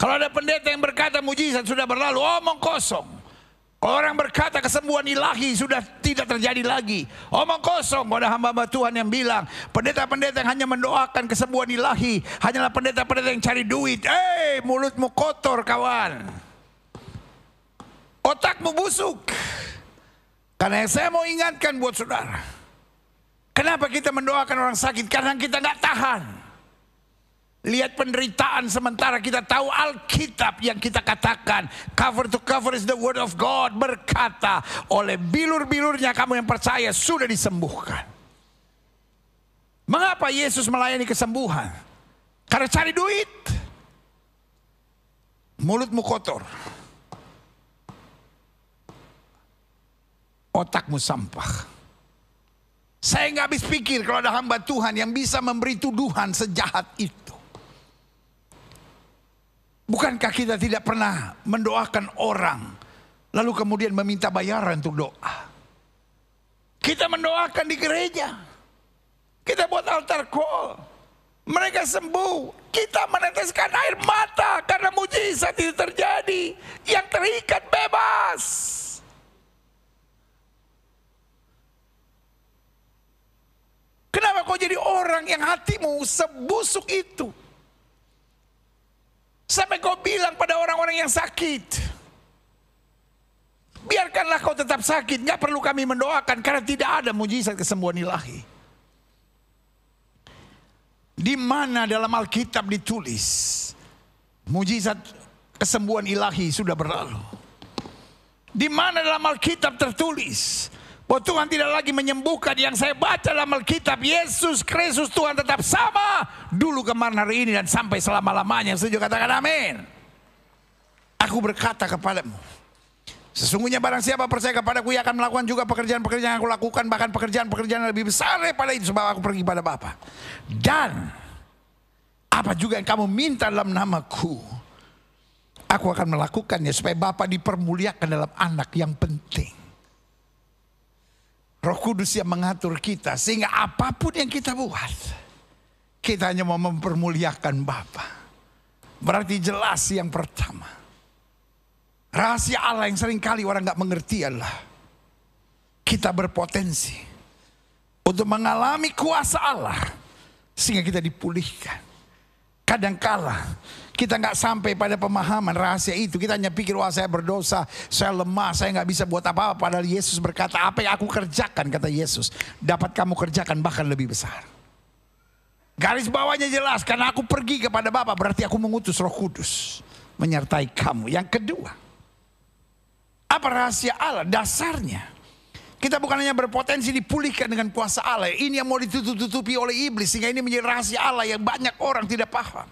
Kalau ada pendeta yang berkata mujizat sudah berlalu, omong kosong. Kalau orang berkata kesembuhan ilahi sudah tidak terjadi lagi, omong kosong. Ada hamba-hamba Tuhan yang bilang pendeta-pendeta yang hanya mendoakan kesembuhan ilahi hanyalah pendeta-pendeta yang cari duit. Mulutmu kotor kawan, otakmu busuk. Karena saya mau ingatkan buat saudara, kenapa kita mendoakan orang sakit? Karena kita nggak tahan lihat penderitaan, sementara kita tahu Alkitab yang kita katakan cover to cover is the word of God, berkata oleh bilur-bilurnya kamu yang percaya sudah disembuhkan. Mengapa Yesus melayani kesembuhan? Karena cari duit. Mulutmu kotor, otakmu sampah. Saya nggak habis pikir kalau ada hamba Tuhan yang bisa memberi tuduhan sejahat itu. Bukankah kita tidak pernah mendoakan orang lalu kemudian meminta bayaran untuk doa? Kita mendoakan di gereja, kita buat altar call, mereka sembuh, kita meneteskan air mata karena mujizat itu terjadi. Yang terikat bebas. Kenapa kau jadi orang yang hatimu sebusuk itu? Sampai kau bilang pada orang-orang yang sakit, biarkanlah kau tetap sakit, gak perlu kami mendoakan karena tidak ada mujizat kesembuhan ilahi. Di mana dalam Alkitab ditulis mujizat kesembuhan ilahi sudah berlalu? Di mana dalam Alkitab tertulis bahwa Tuhan tidak lagi menyembuhkan? Yang saya baca dalam Alkitab, Yesus Kristus Tuhan tetap sama dulu, kemarin, hari ini, dan sampai selama-lamanya. Setuju? Katakan amin. Aku berkata kepadamu, sesungguhnya barang siapa percaya kepadaku, ia akan melakukan juga pekerjaan-pekerjaan yang aku lakukan, bahkan pekerjaan-pekerjaan yang lebih besar daripada itu, sebab aku pergi pada Bapa. Dan apa juga yang kamu minta dalam namaku, aku akan melakukannya, supaya Bapa dipermuliakan dalam anak. Yang penting Roh Kudus yang mengatur kita, sehingga apapun yang kita buat, kita hanya mau mempermuliakan Bapa. Berarti jelas yang pertama, rahasia Allah yang seringkali orang gak mengerti adalah kita berpotensi untuk mengalami kuasa Allah sehingga kita dipulihkan. Kadangkala kita nggak sampai pada pemahaman rahasia itu. Kita hanya pikir, wah saya berdosa, saya lemah, saya nggak bisa buat apa-apa. Padahal Yesus berkata, apa yang aku kerjakan, kata Yesus, dapat kamu kerjakan bahkan lebih besar. Garis bawahnya jelas, karena aku pergi kepada Bapa, berarti aku mengutus Roh Kudus menyertai kamu. Yang kedua, apa rahasia Allah? Dasarnya kita bukan hanya berpotensi dipulihkan dengan kuasa Allah. Ini yang mau ditutup-tutupi oleh iblis, sehingga ini menjadi rahasia Allah yang banyak orang tidak paham.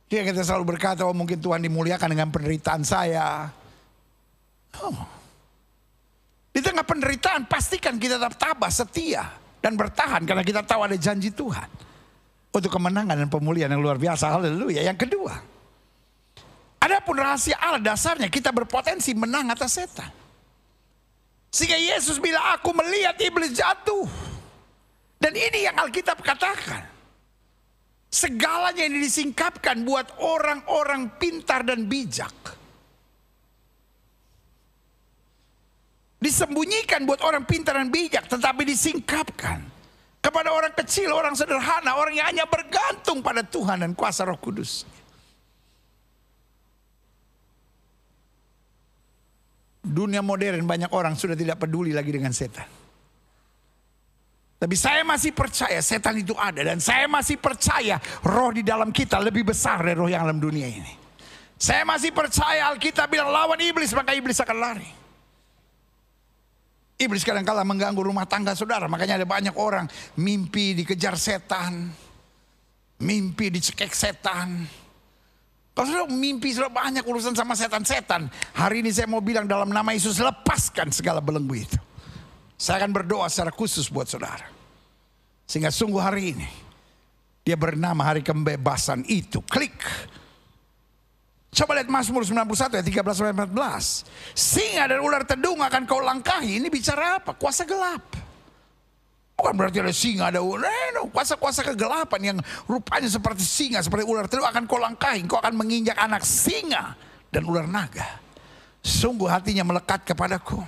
Dia kita selalu berkata, oh mungkin Tuhan dimuliakan dengan penderitaan saya. Di tengah penderitaan pastikan kita tetap tabah, setia, dan bertahan, karena kita tahu ada janji Tuhan untuk kemenangan dan pemulihan yang luar biasa. Haleluya. Yang kedua, adapun rahasia Allah, dasarnya kita berpotensi menang atas setan. Sehingga Yesus bilang, aku melihat iblis jatuh. Dan ini yang Alkitab katakan, segalanya ini disingkapkan buat orang-orang pintar dan bijak. Disembunyikan buat orang pintar dan bijak, tetapi disingkapkan kepada orang kecil, orang sederhana, orang yang hanya bergantung pada Tuhan dan kuasa Roh Kudus. Dunia modern banyak orang sudah tidak peduli lagi dengan setan. Tapi saya masih percaya setan itu ada, dan saya masih percaya roh di dalam kita lebih besar dari roh yang dalam dunia ini. Saya masih percaya Alkitab bilang lawan iblis maka iblis akan lari. Iblis kadang-kala mengganggu rumah tangga saudara, makanya ada banyak orang mimpi dikejar setan, mimpi dicekek setan. Kalau sudah mimpi sudah banyak urusan sama setan-setan, hari ini saya mau bilang dalam nama Yesus, lepaskan segala belenggu itu. Saya akan berdoa secara khusus buat saudara, sehingga sungguh hari ini dia bernama hari kebebasan itu. Klik. Coba lihat Mazmur 91 ayat 13-14. Singa dan ular tedung akan kau langkahi. Ini bicara apa? Kuasa gelap. Bukan berarti ada singa, ada ular. Kuasa-kuasa kegelapan yang rupanya seperti singa, seperti ular itu akan kau langkahi. Kau akan menginjak anak singa dan ular naga. Sungguh hatinya melekat kepadaku.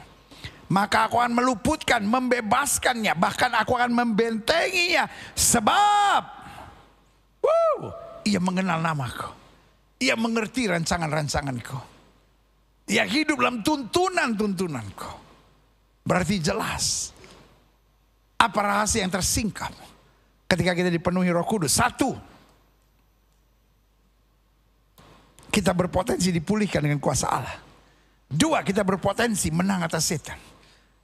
Maka aku akan meluputkan, membebaskannya. Bahkan aku akan membentenginya. Sebab ia mengenal namaku. Ia mengerti rancangan-rancanganku. Ia hidup dalam tuntunan-tuntunanku. Berarti jelas. Apa rahasia yang tersingkap ketika kita dipenuhi Roh Kudus? Satu, kita berpotensi dipulihkan dengan kuasa Allah. Dua, kita berpotensi menang atas setan.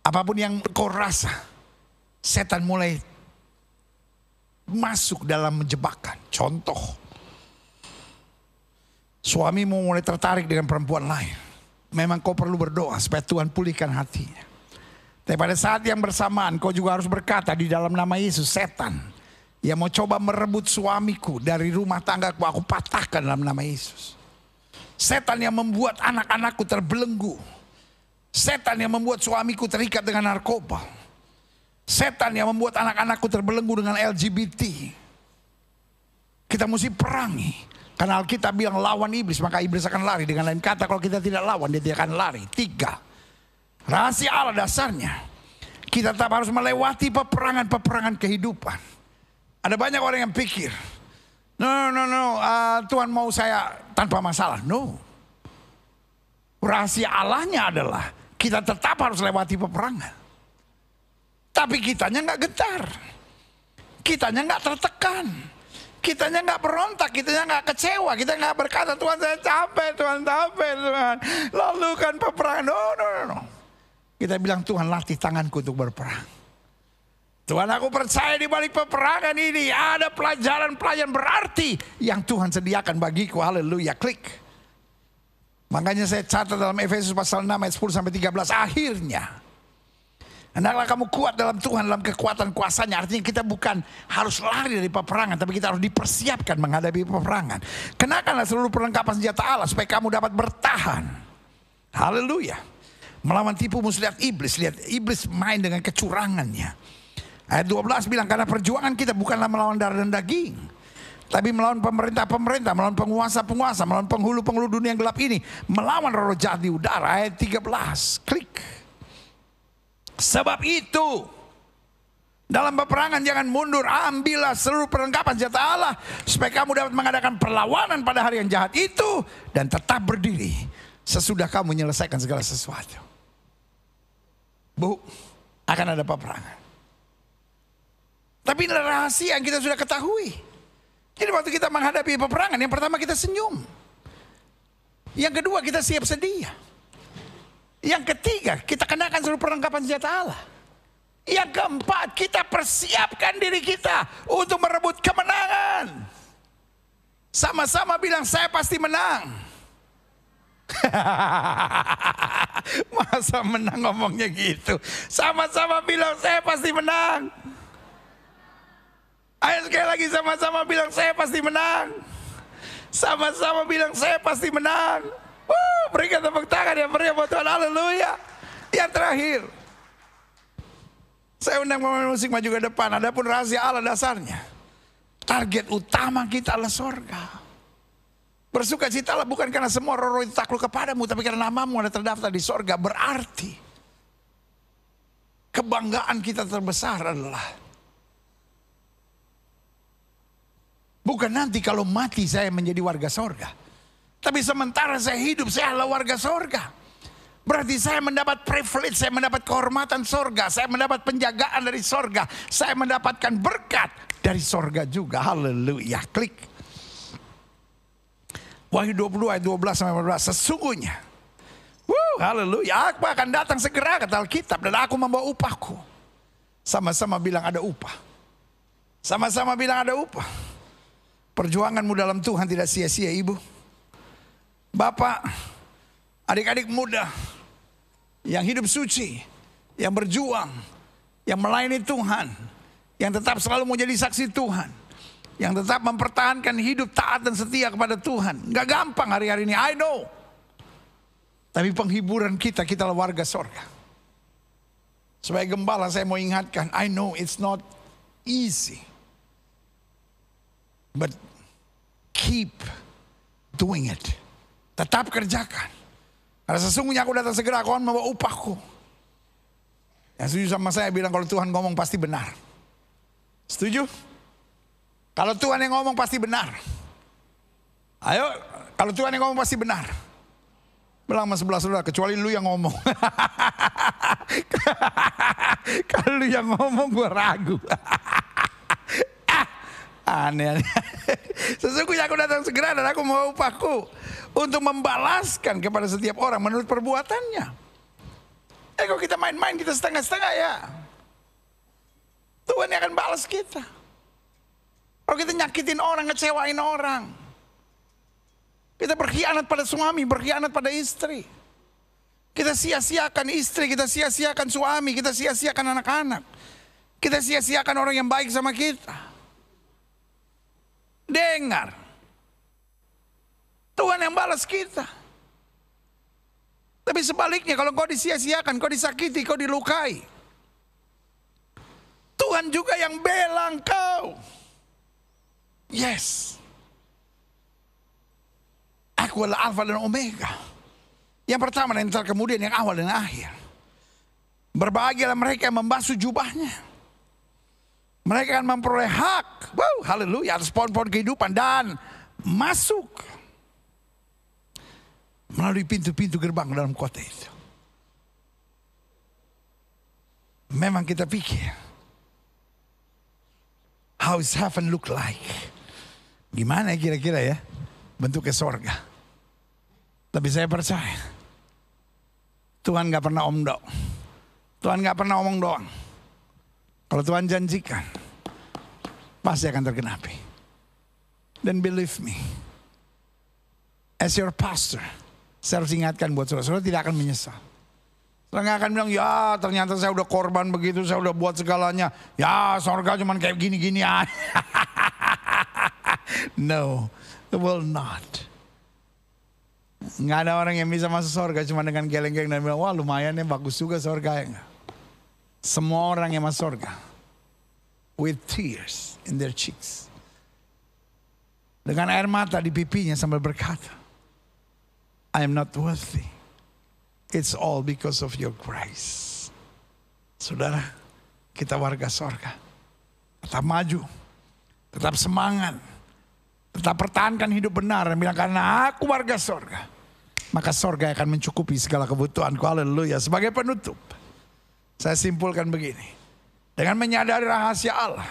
Apapun yang kau rasa, setan mulai masuk dalam jebakan. Contoh, suamimu mulai tertarik dengan perempuan lain. Memang kau perlu berdoa supaya Tuhan pulihkan hatinya. Tapi pada saat yang bersamaan kau juga harus berkata di dalam nama Yesus, setan yang mau coba merebut suamiku dari rumah tanggaku, aku patahkan dalam nama Yesus. Setan yang membuat anak-anakku terbelenggu. Setan yang membuat suamiku terikat dengan narkoba. Setan yang membuat anak-anakku terbelenggu dengan LGBT. Kita mesti perangi. Karena Alkitab bilang lawan iblis, maka iblis akan lari. Dengan lain kata, kalau kita tidak lawan, dia tidak akan lari. Tiga, rahasia Allah dasarnya, kita tetap harus melewati peperangan-peperangan kehidupan. Ada banyak orang yang pikir, no, Tuhan mau saya tanpa masalah. No. Rahasia Allahnya adalah kita tetap harus lewati peperangan. Tapi kitanya nggak gentar, kitanya nggak tertekan, kitanya nggak berontak, kitanya nggak kecewa, kita nggak berkata Tuhan saya capek, Tuhan. Lalu kan peperangan. No. Kita bilang Tuhan latih tanganku untuk berperang. Tuhan aku percaya di balik peperangan ini ada pelajaran-pelajaran berarti yang Tuhan sediakan bagiku. Haleluya, klik. Makanya saya catat dalam Efesus pasal 6 ayat 10 sampai 13. Akhirnya, hendaklah kamu kuat dalam Tuhan, dalam kekuatan kuasanya. Artinya kita bukan harus lari dari peperangan, tapi kita harus dipersiapkan menghadapi peperangan. Kenakanlah seluruh perlengkapan senjata Allah supaya kamu dapat bertahan. Haleluya. Melawan tipu muslihat iblis. Lihat iblis main dengan kecurangannya. Ayat 12 bilang karena perjuangan kita bukanlah melawan darah dan daging, tapi melawan pemerintah-pemerintah, melawan penguasa-penguasa, melawan penghulu-penghulu dunia yang gelap ini, melawan roh jahat di udara. Ayat 13, klik. Sebab itu dalam peperangan jangan mundur, ambillah seluruh perlengkapan senjata Allah supaya kamu dapat mengadakan perlawanan pada hari yang jahat itu dan tetap berdiri sesudah kamu menyelesaikan segala sesuatu. Bu, akan ada peperangan. Tapi ini rahasia yang kita sudah ketahui. Jadi waktu kita menghadapi peperangan, yang pertama kita senyum. Yang kedua kita siap sedia. Yang ketiga kita kenakan seluruh perlengkapan senjata Allah. Yang keempat kita persiapkan diri kita untuk merebut kemenangan. Sama-sama bilang saya pasti menang. Masa menang ngomongnya gitu. Sama-sama bilang saya pasti menang. Ayo sekali lagi sama-sama bilang saya pasti menang. Sama-sama bilang saya pasti menang. Berikan tepuk tangan yang meriah buat Tuhan. Haleluya. Yang terakhir, saya undang pemain musik maju ke depan. Adapun rahasia Allah dasarnya, target utama kita adalah sorga. Bersukacitalah bukan karena semua roh-roh itu takluk kepadamu, tapi karena namamu ada terdaftar di sorga. Berarti kebanggaan kita terbesar adalah bukan nanti kalau mati saya menjadi warga sorga, tapi sementara saya hidup saya adalah warga sorga. Berarti saya mendapat privilege, saya mendapat kehormatan sorga, saya mendapat penjagaan dari sorga, saya mendapatkan berkat dari sorga juga. Haleluya, klik. Wahyu 20 ayat 12 sampai 14. Sesungguhnya, haleluya, aku akan datang segera kata Alkitab dan aku membawa upahku. Sama-sama bilang ada upah. Sama-sama bilang ada upah. Perjuanganmu dalam Tuhan tidak sia-sia, ibu, bapak, adik-adik muda yang hidup suci, yang berjuang, yang melayani Tuhan, yang tetap selalu mau jadi saksi Tuhan, yang tetap mempertahankan hidup taat dan setia kepada Tuhan. Gak gampang hari-hari ini, I know. Tapi penghiburan kita adalah warga sorga. Sebagai gembala saya mau ingatkan, I know it's not easy. But keep doing it. Tetap kerjakan. Karena sesungguhnya aku datang segera, aku akan membawa upahku. Yang setuju sama saya bilang kalau Tuhan ngomong pasti benar. Setuju? Kalau Tuhan yang ngomong pasti benar. Ayo, kalau Tuhan yang ngomong pasti benar. Bilang sama sebelah saudara, kecuali lu yang ngomong. Kalau lu yang ngomong gue ragu. Aneh. Sesungguhnya aku datang segera dan aku mau upahku untuk membalaskan kepada setiap orang menurut perbuatannya. Kalau kita main-main, kita setengah-setengah ya, Tuhan yang akan balas kita. Kalau kita nyakitin orang, ngecewain orang, kita berkhianat pada suami, berkhianat pada istri, kita sia-siakan istri, kita sia-siakan suami, kita sia-siakan anak-anak, kita sia-siakan orang yang baik sama kita. Dengar, Tuhan yang balas kita. Tapi sebaliknya, kalau kau disia-siakan, kau disakiti, kau dilukai, Tuhan juga yang bela engkau. Yes, aku adalah Alfa dan Omega, yang pertama dan yang kemudian, yang awal dan akhir. Berbahagialah mereka yang membasuh jubahnya. Mereka akan memperoleh hak, wow, haleluya, atas pohon-pohon kehidupan dan masuk melalui pintu-pintu gerbang dalam kota itu. Memang kita pikir, how is heaven look like? Gimana kira-kira ya bentuknya sorga? Tapi saya percaya Tuhan gak pernah omdo. Tuhan gak pernah omong doang. Kalau Tuhan janjikan, pasti akan tergenapi. Dan believe me, as your pastor, saya harus ingatkan buat saudara tidak akan menyesal. Saudara gak akan bilang, ya ternyata saya udah korban begitu, saya udah buat segalanya. Ya sorga cuman kayak gini-gini aja. No, it will not. Nggak ada orang yang bisa masuk sorga cuma dengan geleng-geleng dan bilang, wah lumayan ya, bagus juga sorga ya. Semua orang yang masuk sorga with tears in their cheeks, dengan air mata di pipinya sambil berkata, I am not worthy. It's all because of your grace. Saudara, kita warga sorga. Tetap maju, tetap semangat, tetap pertahankan hidup benar dan bilang, karena aku warga sorga, maka sorga akan mencukupi segala kebutuhanku. Haleluya. Sebagai penutup, saya simpulkan begini. Dengan menyadari rahasia Allah,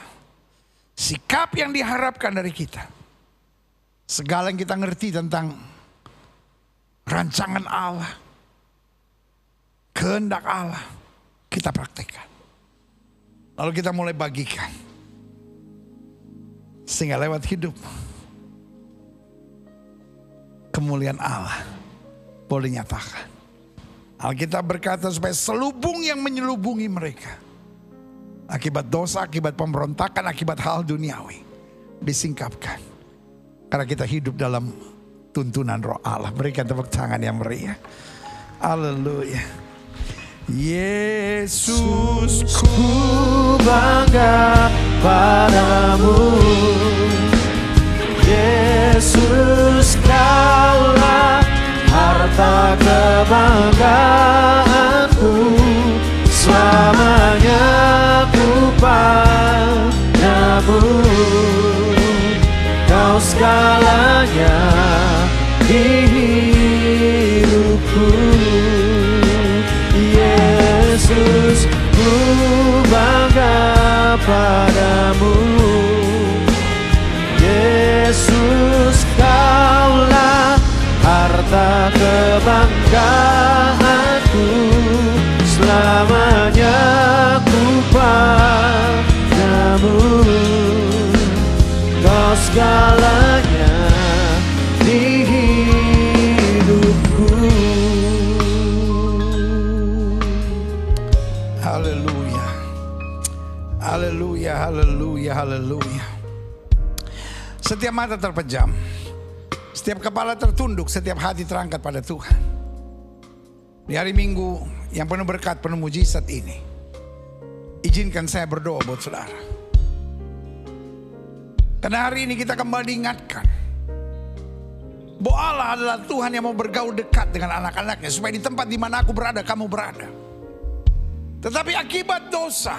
sikap yang diharapkan dari kita, segala yang kita ngerti tentang rancangan Allah, kehendak Allah, kita praktekkan. Lalu kita mulai bagikan. Sehingga lewat hidup, kemuliaan Allah boleh nyatakan. Alkitab berkata supaya selubung yang menyelubungi mereka, akibat dosa, akibat pemberontakan, akibat hal duniawi, disingkapkan. Karena kita hidup dalam tuntunan roh Allah. Berikan tepuk tangan yang meriah. Haleluya. Yesus, ku bangga padamu. Yesus, kaulah harta kebanggaanku. Selamanya ku padamu. Kau segalanya di hidupku. Yesus, ku bangga padamu. Yesus, kaulah harta kebanggaanku. Selamanya ku padamu. Kau segalanya di hidupku. haleluya. Haleluya, haleluya, haleluya. Setiap mata terpejam, setiap kepala tertunduk, setiap hati terangkat pada Tuhan. Di hari Minggu yang penuh berkat, penuh mujizat ini, Izinkan saya berdoa buat saudara. Karena hari ini kita kembali diingatkan bahwa Allah adalah Tuhan yang mau bergaul dekat dengan anak-anaknya. Supaya di tempat di mana aku berada, kamu berada. Tetapi akibat dosa,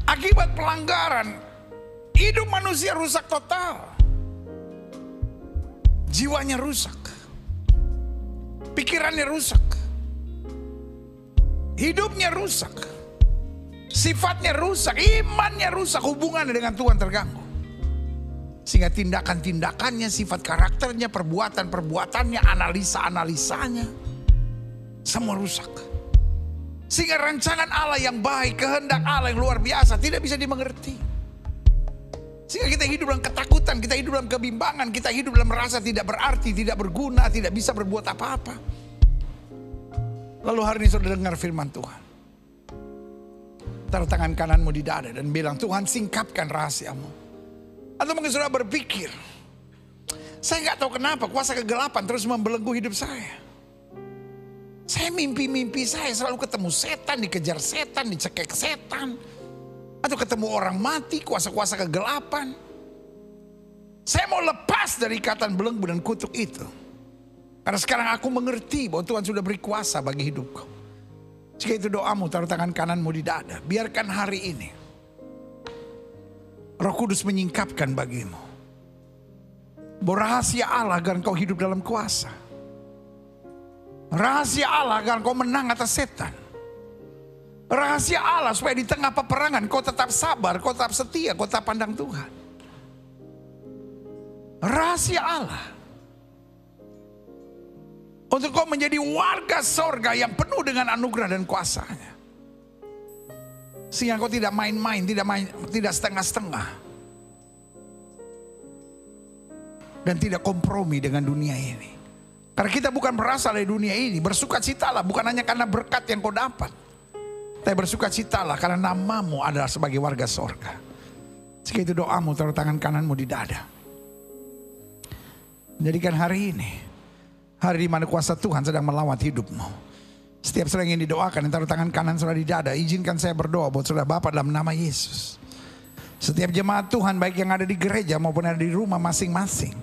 akibat pelanggaran, hidup manusia rusak total. Jiwanya rusak, pikirannya rusak, hidupnya rusak, sifatnya rusak, imannya rusak, hubungannya dengan Tuhan terganggu. Sehingga tindakan-tindakannya, sifat karakternya, perbuatan-perbuatannya, analisa-analisanya semua rusak. Sehingga rancangan Allah yang baik, kehendak Allah yang luar biasa tidak bisa dimengerti. Sehingga kita hidup dalam ketakutan, kita hidup dalam kebimbangan, kita hidup dalam merasa tidak berarti, tidak berguna, tidak bisa berbuat apa-apa. Lalu hari ini saudara dengar firman Tuhan. Taruh tangan kananmu di dada dan bilang, Tuhan singkapkan rahasiamu. Atau mungkin saudara berpikir, saya nggak tahu kenapa kuasa kegelapan terus membelenggu hidup saya. Saya mimpi-mimpi saya selalu ketemu setan, dikejar setan, dicekek setan. Atau ketemu orang mati, kuasa-kuasa kegelapan. Saya mau lepas dari ikatan belenggu dan kutuk itu. Karena sekarang aku mengerti bahwa Tuhan sudah beri kuasa bagi hidupku. Jika itu doamu, taruh tangan kananmu di dada. Biarkan hari ini Roh Kudus menyingkapkan bagimu bahwa rahasia Allah agar kau hidup dalam kuasa. Rahasia Allah agar kau menang atas setan. Rahasia Allah supaya di tengah peperangan kau tetap sabar, kau tetap setia, kau tetap pandang Tuhan. Rahasia Allah untuk kau menjadi warga sorga yang penuh dengan anugerah dan kuasanya. Sehingga kau tidak main-main, tidak setengah-setengah. Dan tidak kompromi dengan dunia ini. Karena kita bukan berasal dari dunia ini. Bersukacitalah bukan hanya karena berkat yang kau dapat. Tapi bersukacitalah karena namamu adalah sebagai warga sorga. Jika itu doamu, taruh tangan kananmu di dada. Jadikan hari ini hari di mana kuasa Tuhan sedang melawat hidupmu. Setiap saudara yang didoakan, yang taruh tangan kanan saudara di dada, izinkan saya berdoa buat saudara Bapa dalam nama Yesus. Setiap jemaat Tuhan baik yang ada di gereja maupun ada di rumah masing-masing.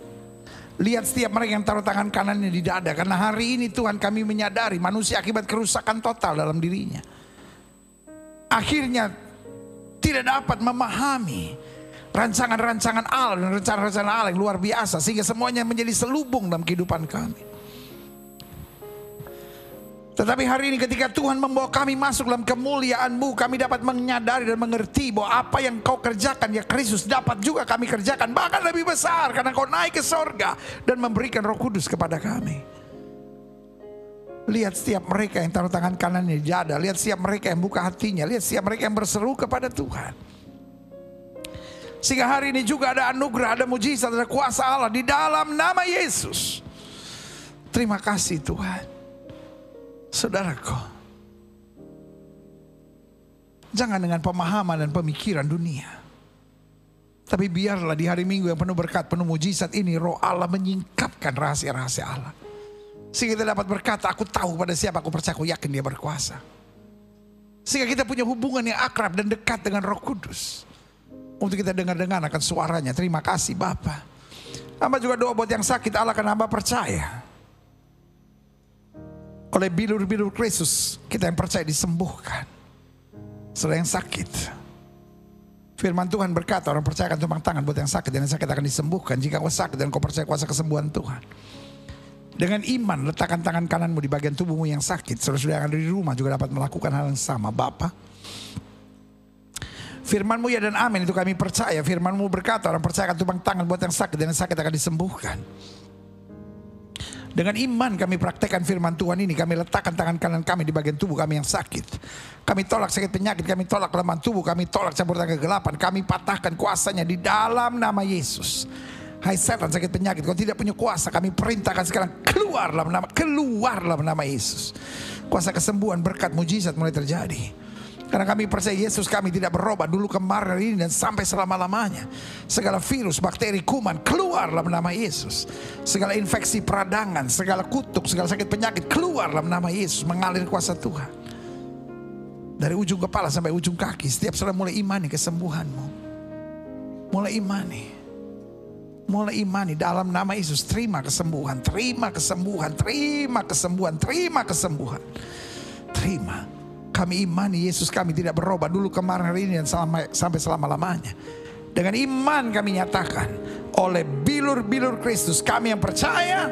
Lihat setiap mereka yang taruh tangan kanannya di dada. Karena hari ini Tuhan kami menyadari manusia akibat kerusakan total dalam dirinya. Akhirnya tidak dapat memahami rancangan-rancangan Allah dan rencana-rencana Allah yang luar biasa. Sehingga semuanya menjadi selubung dalam kehidupan kami. Tetapi hari ini ketika Tuhan membawa kami masuk dalam kemuliaan-Mu, kami dapat menyadari dan mengerti bahwa apa yang Kau kerjakan ya Kristus dapat juga kami kerjakan. Bahkan lebih besar karena Kau naik ke sorga dan memberikan Roh Kudus kepada kami. Lihat setiap mereka yang taruh tangan kanannya di dada. Lihat setiap mereka yang buka hatinya. Lihat setiap mereka yang berseru kepada Tuhan. Sehingga hari ini juga ada anugerah, ada mujizat, ada kuasa Allah di dalam nama Yesus. Terima kasih Tuhan. Saudaraku, jangan dengan pemahaman dan pemikiran dunia. Tapi biarlah di hari Minggu yang penuh berkat, penuh mujizat ini Roh Allah menyingkapkan rahasia-rahasia Allah. Sehingga kita dapat berkata, aku tahu pada siapa aku percaya, aku yakin dia berkuasa. Sehingga kita punya hubungan yang akrab dan dekat dengan Roh Kudus. Untuk kita dengar-dengar akan suaranya. Terima kasih Bapa. Hamba juga doa buat yang sakit, Allah karena hamba percaya. Oleh bilur-bilur Kristus kita yang percaya disembuhkan. Saudara yang sakit, firman Tuhan berkata orang percaya akan tumpang tangan buat yang sakit, dan yang sakit akan disembuhkan. Jika kau sakit dan kau percaya kuasa kesembuhan Tuhan, dengan iman letakkan tangan kananmu di bagian tubuhmu yang sakit. Saudara-saudara yang ada di rumah juga dapat melakukan hal yang sama. Bapa, firman-Mu ya dan amin itu kami percaya. Firman-Mu berkata orang percaya akan tumpang tangan buat yang sakit, dan yang sakit akan disembuhkan. Dengan iman kami praktekkan firman Tuhan ini. Kami letakkan tangan kanan kami di bagian tubuh kami yang sakit. Kami tolak sakit penyakit, kami tolak kelemahan tubuh, kami tolak campur tangan kegelapan. Kami patahkan kuasanya di dalam nama Yesus. Hai setan sakit penyakit, kau tidak punya kuasa. Kami perintahkan sekarang keluarlah nama Yesus. Kuasa kesembuhan, berkat, mujizat mulai terjadi. Karena kami percaya Yesus kami tidak berubah dulu, kemarin, hari ini dan sampai selama-lamanya. Segala virus, bakteri, kuman keluarlah nama Yesus. Segala infeksi peradangan, segala kutuk, segala sakit penyakit keluarlah nama Yesus. Mengalir kuasa Tuhan. Dari ujung kepala sampai ujung kaki. Setiap saudara mulai imani kesembuhanmu. Mulai imani. Mulai imani dalam nama Yesus. Terima kesembuhan, terima kesembuhan, terima kesembuhan, terima kesembuhan. Terima. Kami imani Yesus kami tidak berubah dulu, kemarin, hari ini, dan sampai selama-lamanya. Dengan iman kami nyatakan oleh bilur-bilur Kristus kami yang percaya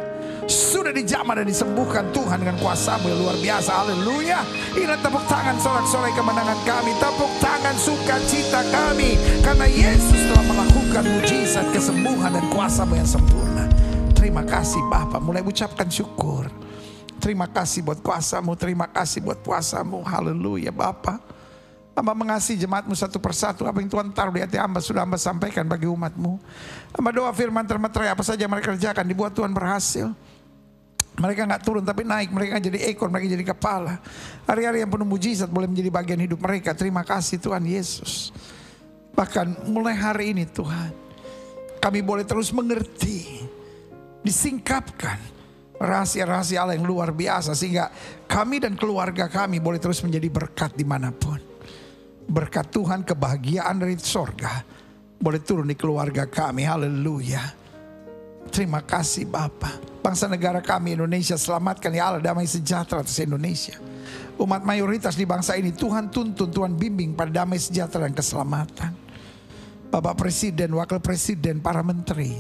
sudah dijamah dan disembuhkan Tuhan dengan kuasa-Mu yang luar biasa. Haleluya. Ini tepuk tangan sorak-sorai kemenangan kami. Tepuk tangan sukacita kami. Karena Yesus telah melakukan mujizat kesembuhan dan kuasa-Mu yang sempurna. Terima kasih Bapa. Mulai ucapkan syukur. Terima kasih buat kuasa-Mu. Terima kasih buat kuasa-Mu. Haleluya Bapa. Hamba mengasihi jemaat-Mu satu persatu. Apa yang Tuhan taruh di hati hamba sudah hamba sampaikan bagi umat-Mu. Hamba doa firman termeterai apa saja mereka kerjakan dibuat Tuhan berhasil. Mereka gak turun tapi naik. Mereka jadi ekor, mereka jadi kepala. Hari-hari yang penuh mujizat boleh menjadi bagian hidup mereka. Terima kasih Tuhan Yesus. Bahkan mulai hari ini Tuhan, kami boleh terus mengerti, disingkapkan rahasia-rahasia Allah yang luar biasa. Sehingga kami dan keluarga kami boleh terus menjadi berkat dimanapun. Berkat Tuhan, kebahagiaan dari sorga boleh turun di keluarga kami. Haleluya. Terima kasih Bapa. Bangsa negara kami Indonesia selamatkan ya Allah, damai sejahtera atas Indonesia. Umat mayoritas di bangsa ini Tuhan tuntun, Tuhan bimbing pada damai sejahtera dan keselamatan. Bapak Presiden, Wakil Presiden, para menteri,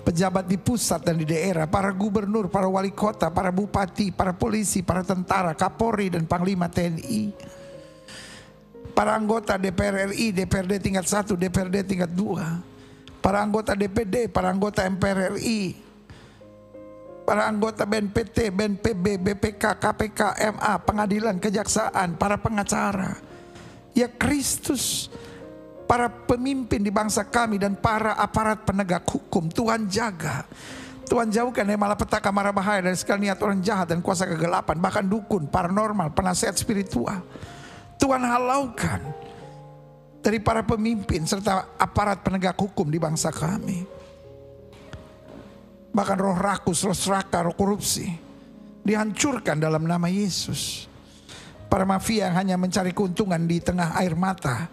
pejabat di pusat dan di daerah, para gubernur, para wali kota, para bupati, para polisi, para tentara, Kapolri dan Panglima TNI, para anggota DPR RI, DPRD tingkat 1, DPRD tingkat 2, para anggota DPD, para anggota MPR RI, para anggota BNPT, BNPB, BPK, KPK, MA, pengadilan, kejaksaan, para pengacara. Ya Kristus, para pemimpin di bangsa kami dan para aparat penegak hukum, Tuhan jaga. Tuhan jauhkan dari malapetaka, mara bahaya, dari segala niat orang jahat dan kuasa kegelapan, bahkan dukun, paranormal, penasehat spiritual. Tuhan halaukan dari para pemimpin serta aparat penegak hukum di bangsa kami. Bahkan roh rakus, roh serakah, roh korupsi dihancurkan dalam nama Yesus. Para mafia yang hanya mencari keuntungan di tengah air mata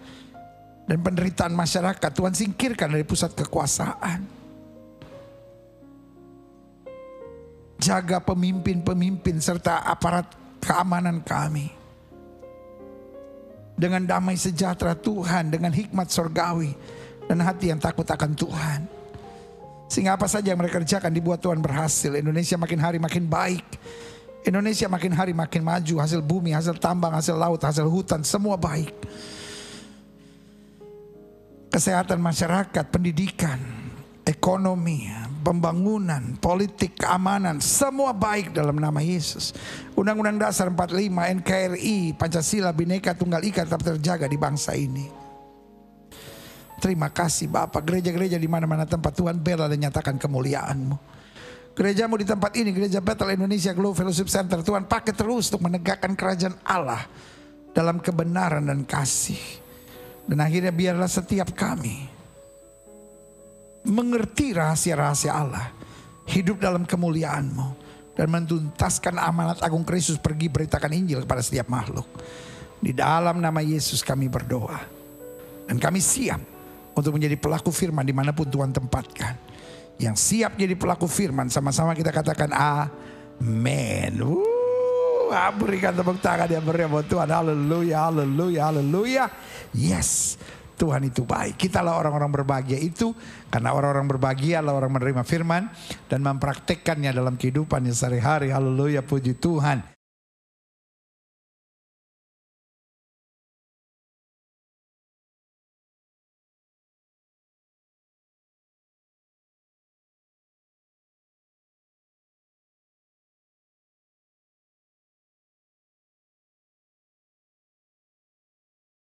dan penderitaan masyarakat, Tuhan singkirkan dari pusat kekuasaan. Jaga pemimpin-pemimpin serta aparat keamanan kami dengan damai sejahtera Tuhan, dengan hikmat sorgawi dan hati yang takut akan Tuhan. Sehingga apa saja yang mereka kerjakan dibuat Tuhan berhasil. Indonesia makin hari makin baik. Indonesia makin hari makin maju. Hasil bumi, hasil tambang, hasil laut, hasil hutan, semua baik. Kesehatan masyarakat, pendidikan, ekonomi, pembangunan, politik, keamanan, semua baik dalam nama Yesus. Undang-Undang Dasar 45, NKRI, Pancasila, Bhinneka Tunggal Ika tetap terjaga di bangsa ini. Terima kasih Bapak. Gereja-gereja di mana-mana tempat Tuhan bela dan nyatakan kemuliaan-Mu. Gerejamu di tempat ini, Gereja Bethel Indonesia Glow Fellowship Center, Tuhan pakai terus untuk menegakkan kerajaan Allah dalam kebenaran dan kasih. Dan akhirnya biarlah setiap kami mengerti rahasia-rahasia Allah, hidup dalam kemuliaan-Mu, dan mentuntaskan amanat agung Kristus pergi beritakan Injil kepada setiap makhluk. Di dalam nama Yesus kami berdoa. Dan kami siap untuk menjadi pelaku firman dimanapun Tuhan tempatkan. Yang siap jadi pelaku firman, sama-sama kita katakan amin. Berikan tepuk tangan yang meriah buat Tuhan. Haleluya, haleluya, haleluya. Yes, Tuhan itu baik. Kitalah orang-orang berbahagia itu, karena orang-orang berbahagia adalah orang menerima firman dan mempraktekkannya dalam kehidupannya sehari-hari. Haleluya, puji Tuhan.